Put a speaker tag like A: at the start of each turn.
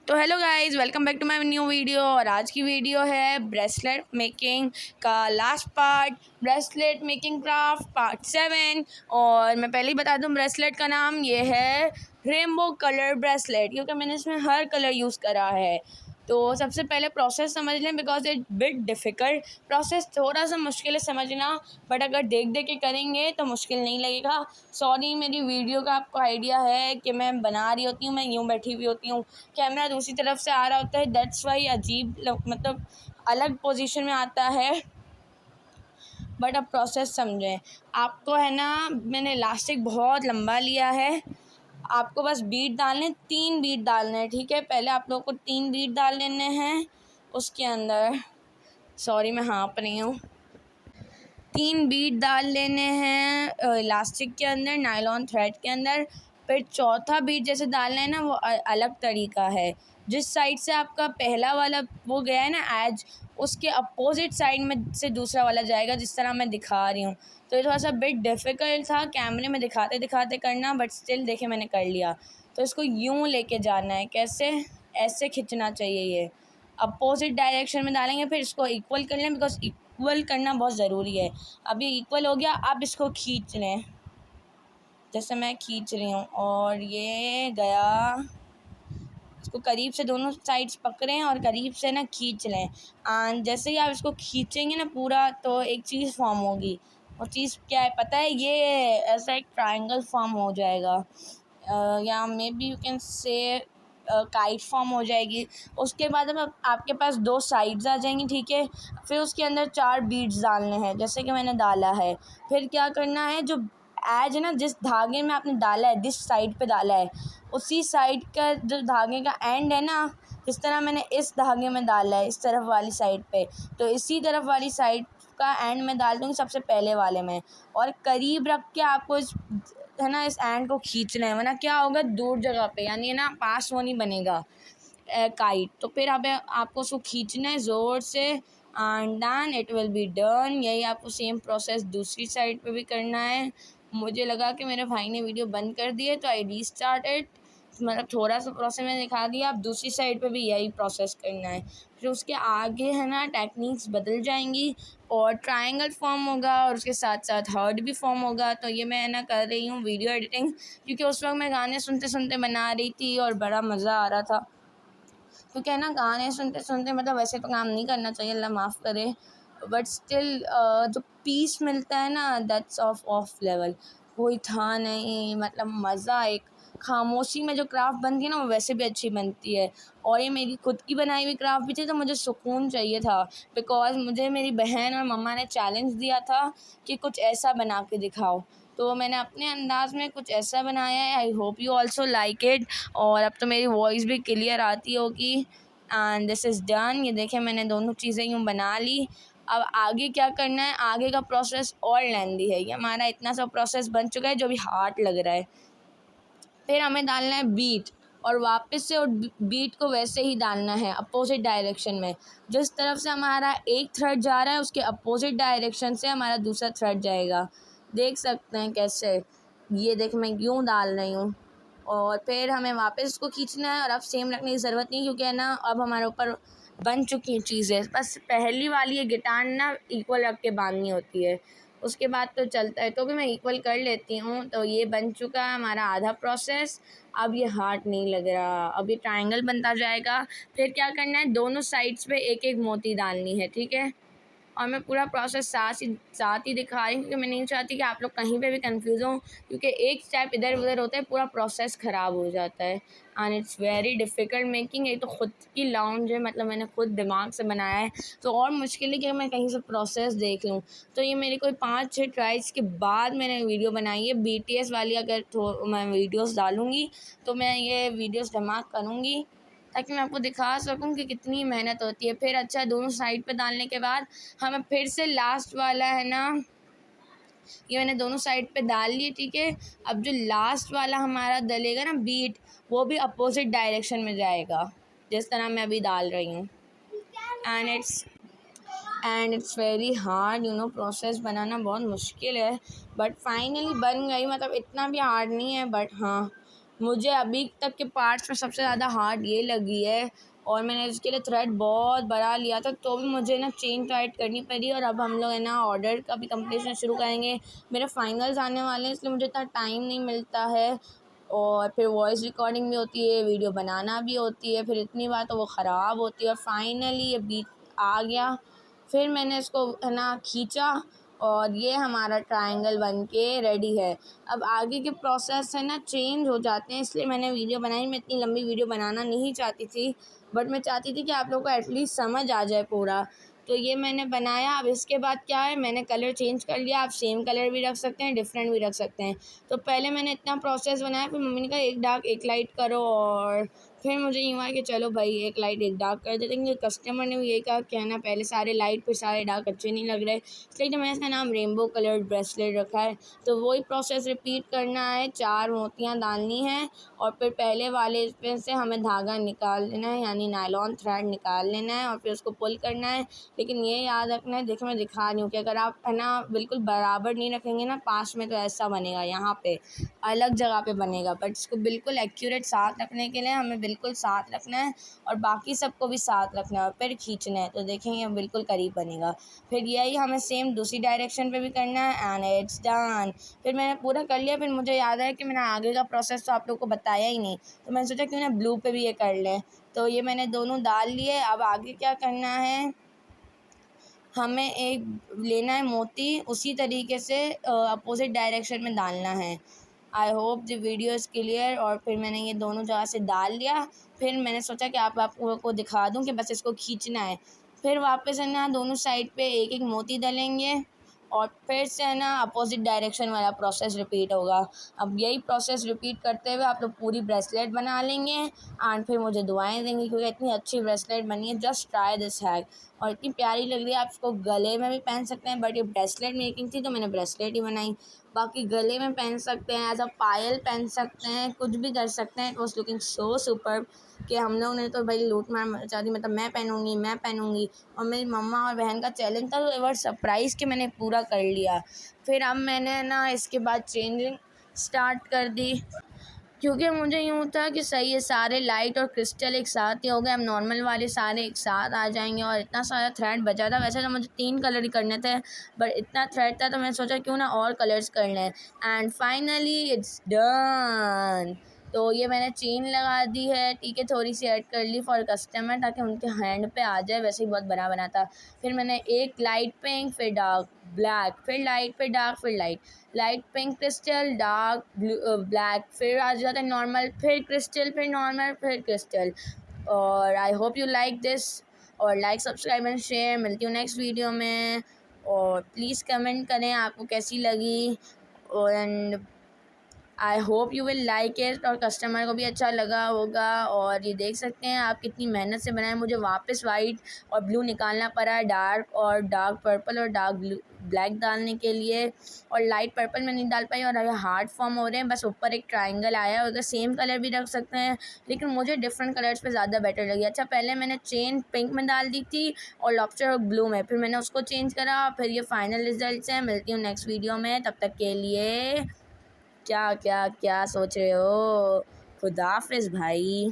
A: तो hello guys, welcome back to my new video. और आज की वीडियो है ब्रेसलेट मेकिंग का last part, bracelet making craft part 7। और मैं पहले ही बता दूं, ब्रेसलेट का नाम ये है रेनबो कलर ब्रेसलेट, क्योंकि मैंने इसमें हर कलर यूज़ करा है। तो सबसे पहले प्रोसेस समझ लें, because it bit difficult process, थोड़ा सा मुश्किल है समझना, बट अगर देख देख के करेंगे तो मुश्किल नहीं लगेगा। सॉरी, मेरी वीडियो का आपको आइडिया है कि मैं बना रही होती हूँ, मैं यूँ बैठी हुई होती हूँ, कैमरा दूसरी तरफ से आ रहा होता है, दैट्स वाई अजीब मतलब अलग पोजीशन में आता है। बट अब प्रोसेस समझें। आपको है ना, मैंने इलास्टिक बहुत लंबा लिया है। आपको बस बीट डालने, 3 बीट डालने हैं, ठीक है। पहले आप लोगों को 3 बीट डाल लेने हैं उसके अंदर। सॉरी, मैं हाँफ रही हूँ। 3 बीट डाल लेने हैं इलास्टिक के अंदर, नायलॉन थ्रेड के अंदर। फिर चौथा बीट जैसे डालना है ना, वो अलग तरीका है। जिस साइड से आपका पहला वाला वो गया है ना एज, उसके अपोजिट साइड में से दूसरा वाला जाएगा, जिस तरह मैं दिखा रही हूँ। तो ये थोड़ा सा बिट डिफ़िकल्ट था कैमरे में दिखाते दिखाते करना, बट स्टिल देखे मैंने कर लिया। तो इसको यूँ लेके जाना है, कैसे, ऐसे खींचना चाहिए। ये अपोजिट डायरेक्शन में डालेंगे, फिर इसको इक्वल कर लें, बिकॉज इक्वल करना बहुत ज़रूरी है। अब ये इक्वल हो गया, अब इसको खींच लें जैसे मैं खींच रही हूँ, और ये गया। इसको करीब से दोनों साइड्स पकड़ें और करीब से ना खींच लें। एंड जैसे ही आप इसको खींचेंगे ना पूरा, तो एक चीज़ फॉर्म होगी। वो चीज़ क्या है पता है? ये ऐसा एक ट्रायंगल फॉर्म हो जाएगा, या may be you can say kite form हो जाएगी। उसके बाद अब आपके पास 2 साइड्स आ जाएंगी, ठीक है। फिर उसके अंदर 4 बीड्स डालने हैं, जैसे कि मैंने डाला है। फिर क्या करना है, जो एज है ना, जिस धागे में आपने डाला है, जिस साइड पे डाला है, उसी साइड का जो धागे का एंड है ना, जिस तरह मैंने इस धागे में डाला है इस तरफ वाली साइड पे, तो इसी तरफ वाली साइड का एंड में डाल दूँगी सबसे पहले वाले में। और करीब रख के आपको इस है ना, इस एंड को खींचना है, वरना क्या होगा, दूर जगह पे, यानी है ना, पास वो नहीं बनेगा काइट। तो फिर आपको उसको खींचना है ज़ोर से, and done, it will be done. यही आपको सेम प्रोसेस दूसरी साइड पे भी करना है। मुझे लगा कि मेरे भाई ने वीडियो बंद कर दी है, तो आई रीस्टार्ट इट, मतलब थोड़ा सा प्रोसेस मैंने दिखा दिया। अब दूसरी साइड पे भी यही प्रोसेस करना है। फिर उसके आगे है ना, टेक्निक्स बदल जाएंगी और ट्रायंगल फॉर्म होगा, और उसके साथ साथ हार्ट भी फॉर्म होगा। तो ये मैं ना कर रही हूँ वीडियो एडिटिंग, क्योंकि उस वक्त मैं गाने सुनते सुनते बना रही थी और बड़ा मज़ा आ रहा था। तो क्या है ना, गाने सुनते सुनते, मतलब वैसे तो काम नहीं करना चाहिए, अल्लाह माफ़ करे, बट स्टिल जो पीस मिलता है ना, दैट्स ऑफ लेवल। कोई था नहीं, मतलब मज़ा, एक खामोशी में जो क्राफ्ट बनती है ना, वो वैसे भी अच्छी बनती है। और ये मेरी खुद की बनाई हुई क्राफ्ट भी थी, तो मुझे सुकून चाहिए था, बिकॉज़ मुझे मेरी बहन और मम्मा ने चैलेंज दिया था कि कुछ ऐसा बना के दिखाओ। तो मैंने अपने अंदाज़ में कुछ ऐसा बनाया है। I hope you also like it. और अब तो मेरी वॉइस भी क्लियर आती होगी। And this is done. ये देखें, मैंने दोनों चीज़ें यूँ बना ली। अब आगे क्या करना है, आगे का प्रोसेस और लेंदी है। ये हमारा इतना सा प्रोसेस बन चुका है जो भी हार्ड लग रहा है। फिर हमें डालना है बीट, और वापस से बीट को वैसे ही डालना है अपोजिट डायरेक्शन में। जिस तरफ से हमारा एक थ्रेड जा रहा है, उसके अपोजिट डायरेक्शन से हमारा दूसरा थ्रेड जाएगा। देख सकते हैं कैसे, ये देख मैं यूँ डाल रही हूँ। और फिर हमें वापस इसको खींचना है, और अब सेम रखने की ज़रूरत नहीं, क्योंकि है ना, अब हमारे ऊपर बन चुकी हैं चीज़ें। बस पहली वाली ये गिटार ना इक्वल रख के बांधनी होती है, उसके बाद तो चलता है। तो भी मैं इक्वल कर लेती हूँ। तो ये बन चुका है हमारा आधा प्रोसेस। अब ये हार्ट नहीं लग रहा, अब ये ट्रायंगल बनता जाएगा। फिर क्या करना है, दोनों साइड्स पे एक एक मोती डालनी है, ठीक है। और मैं पूरा प्रोसेस साथ ही दिखा रही हूँ, क्योंकि मैं नहीं चाहती कि आप लोग कहीं पे भी कंफ्यूज हों, क्योंकि एक स्टेप इधर उधर होता है, पूरा प्रोसेस ख़राब हो जाता है। And it's very difficult making. ये तो ख़ुद की लाउंज है, मतलब मैंने खुद दिमाग से बनाया है, तो और मुश्किल है कि मैं कहीं से प्रोसेस देख लूँ। तो ये मेरी कोई 5-6 ट्राइज़ के बाद मैंने वीडियो बनाई है। BTS वाली अगर मैं वीडियोज़ डालूँगी, तो मैं ये वीडियोज़ जमा करूँगी, ताकि मैं आपको दिखा सकूँ कि कितनी मेहनत होती है। फिर अच्छा, दोनों साइड पे डालने के बाद हमें फिर से लास्ट वाला है ना, ये मैंने दोनों साइड पे डाल लिए, ठीक है। अब जो लास्ट वाला हमारा डलेगा ना बीट, वो भी अपोजिट डायरेक्शन में जाएगा, जिस तरह मैं अभी डाल रही हूँ। And it's very hard, you know, process बनाना बहुत मुश्किल है, बट फाइनली बन गई। मतलब इतना भी हार्ड नहीं है, बट हाँ, मुझे अभी तक के पार्ट्स में सबसे ज़्यादा हार्ड ये लगी है, और मैंने इसके लिए थ्रेड बहुत बड़ा लिया था, तो भी मुझे ना चेन टाइट करनी पड़ी। और अब हम लोग है ना ऑर्डर का भी कंप्लीशन शुरू करेंगे। मेरे फाइनल्स आने वाले हैं, इसलिए मुझे इतना टाइम नहीं मिलता है, और फिर वॉइस रिकॉर्डिंग भी होती है, वीडियो बनाना भी होती है, फिर इतनी बार तो वो ख़राब होती है। और फाइनली ये बीच आ गया, फिर मैंने इसको है ना खींचा, और ये हमारा ट्रायंगल बन के रेडी है। अब आगे के प्रोसेस है ना चेंज हो जाते हैं, इसलिए मैंने वीडियो बनाई। मैं इतनी लंबी वीडियो बनाना नहीं चाहती थी, बट मैं चाहती थी कि आप लोग को एटलीस्ट समझ आ जाए पूरा। तो ये मैंने बनाया। अब इसके बाद क्या है, मैंने कलर चेंज कर लिया। आप सेम कलर भी रख सकते हैं, डिफरेंट भी रख सकते हैं। तो पहले मैंने इतना प्रोसेस बनाया, फिर मम्मी ने कहा एक डार्क एक लाइट करो, और फिर मुझे यूँ हुआ कि चलो भाई एक लाइट एक डार्क कर देते हैं। कस्टमर ने भी यही कहा कि है ना पहले सारे लाइट फिर सारे डार्क अच्छे नहीं लग रहे, इसलिए तो मैंने इसका नाम रेनबो कलर्ड ब्रेसलेट रखा है। तो वही प्रोसेस रिपीट करना है। 4 मोतियाँ डालनी हैं, और फिर पहले वाले पे से हमें धागा निकाल लेना है, यानी नायलॉन थ्रेड निकाल लेना है, और फिर उसको पुल करना है। लेकिन ये याद रखना है, देखो मैं दिखा रही हूँ कि अगर आप है ना बिल्कुल बराबर नहीं रखेंगे ना पास में, तो ऐसा बनेगा, यहाँ पे अलग जगह पे बनेगा। बट इसको बिल्कुल एक्यूरेट साथ रखने के लिए हमें बिल्कुल साथ रखना है, और बाकी सबको भी साथ रखना है, और फिर खींचना है, तो देखेंगे बिल्कुल करीब बनेगा। फिर यही हमें सेम दूसरी डायरेक्शन पे भी करना है, एंड इट्स डन। फिर मैंने पूरा कर लिया। फिर मुझे याद है कि मैंने आगे का प्रोसेस तो आप लोग को बताया ही नहीं, तो मैंने सोचा क्यों ना ब्लू पे भी ये कर लें। तो ये मैंने दोनों डाल लिए। अब आगे क्या करना है, हमें एक लेना है मोती, उसी तरीके से अपोजिट डायरेक्शन में डालना है। I hope the video is clear. और फिर मैंने ये दोनों जगह से डाल लिया। फिर मैंने सोचा कि आप लोगों को दिखा दूं कि बस इसको खींचना है। फिर वापस है ना दोनों साइड पे एक एक मोती डालेंगे, और फिर से है ना अपोजिट डायरेक्शन वाला प्रोसेस रिपीट होगा। अब यही प्रोसेस रिपीट करते हुए आप लोग पूरी ब्रेसलेट बना लेंगे, एंड फिर मुझे दुआएं देंगे, क्योंकि इतनी अच्छी ब्रेसलेट बनी है। जस्ट ट्राई दिस हैक, और इतनी प्यारी लग रही है। आप इसको गले में भी पहन सकते हैं, बट ये ब्रेसलेट मेकिंग थी तो मैंने ब्रेसलेट ही बनाई। बाकी गले में पहन सकते हैं, एज अ पायल पहन सकते हैं, कुछ भी कर सकते हैं। It was looking so super कि हम लोग ने तो भाई लूट मार मचा दी। मतलब मैं पहनूँगी, और मेरी मम्मा और बहन का चैलेंज था, तो एवर सरप्राइज़ कि मैंने पूरा कर लिया। फिर अब मैंने ना इसके बाद चेंजिंग स्टार्ट कर दी, क्योंकि मुझे यूँ था कि सही है सारे लाइट और क्रिस्टल एक साथ ही हो गए। अब नॉर्मल वाले सारे एक साथ आ जाएंगे, और इतना सारा थ्रेड बचा था। वैसे तो मुझे 3 कलर ही करने थे, बट इतना थ्रेड था तो मैंने सोचा क्यों ना और कलर्स कर लें, एंड फाइनली इट्स डन। तो ये मैंने चेन लगा दी है, ठीक है, थोड़ी सी ऐड कर ली फॉर कस्टमर, ताकि उनके हैंड पे आ जाए। वैसे ही बहुत बना था। फिर मैंने एक लाइट पिंक, फिर डार्क ब्लैक, फिर लाइट, फिर डार्क, फिर light, light pink crystal, dark black, फिर आ जाता है नॉर्मल, फिर क्रिस्टल, फिर नॉर्मल, फिर क्रिस्टल। और I hope you like this, और लाइक सब्सक्राइब एंड शेयर। मिलती हूँ नेक्स्ट वीडियो में, और प्लीज़ कमेंट करें आपको कैसी लगी, and I hope you will like it, और कस्टमर को भी अच्छा लगा होगा। और ये देख सकते हैं आप कितनी मेहनत से बनाए। मुझे वापस वाइट और ब्लू निकालना पड़ा, डार्क पर्पल और डार्क ब्लू ब्लैक डालने के लिए, और लाइट पर्पल में नहीं डाल पाई, और अगर हार्ड फॉर्म हो रहे हैं, बस ऊपर एक ट्रायंगल आया। अगर सेम कलर भी रख सकते हैं, लेकिन मुझे डिफरेंट कलर्स पे ज़्यादा बेटर लगी। अच्छा, पहले मैंने चेन पिंक में डाल दी थी और लॉबस्टर ब्लू में, फिर मैंने उसको चेंज करा। फिर ये फाइनल रिजल्ट्स हैं। मिलती हूँ नेक्स्ट वीडियो में, तब तक के लिए क्या क्या क्या सोच रहे हो। खुदा हाफिज़ भाई।